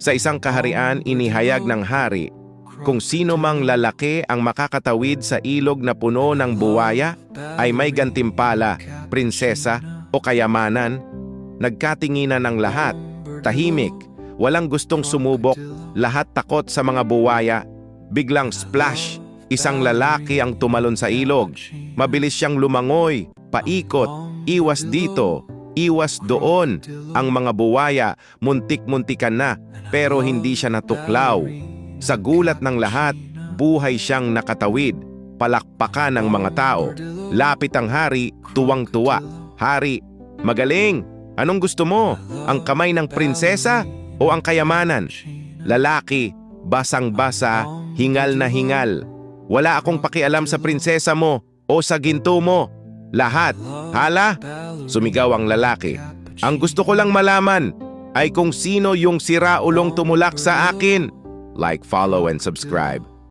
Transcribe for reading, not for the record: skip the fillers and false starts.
Sa isang kaharian, inihayag ng hari, kung sino mang lalaki ang makakatawid sa ilog na puno ng buwaya, ay may gantimpala, prinsesa o kayamanan. Nagkatinginan ang lahat, tahimik, walang gustong sumubok, lahat takot sa mga buwaya. Biglang splash, isang lalaki ang tumalon sa ilog. Mabilis siyang lumangoy, paikot, iwas dito, iwas doon. Ang mga buwaya, muntik-muntikan na, pero hindi siya natuklaw. Sa gulat ng lahat, buhay siyang nakatawid. Palakpakan ng mga tao. Lapit ang hari, tuwang-tuwa. Hari, magaling! Anong gusto mo? Ang kamay ng prinsesa o ang kayamanan? Lalaki, basang-basa, hingal na hingal. Wala akong pakialam sa prinsesa mo o sa ginto mo. Lahat, hala? Sumigaw ang lalaki. Ang gusto ko lang malaman ay kung sino yung siraulong tumulak sa akin. Like, follow, and subscribe.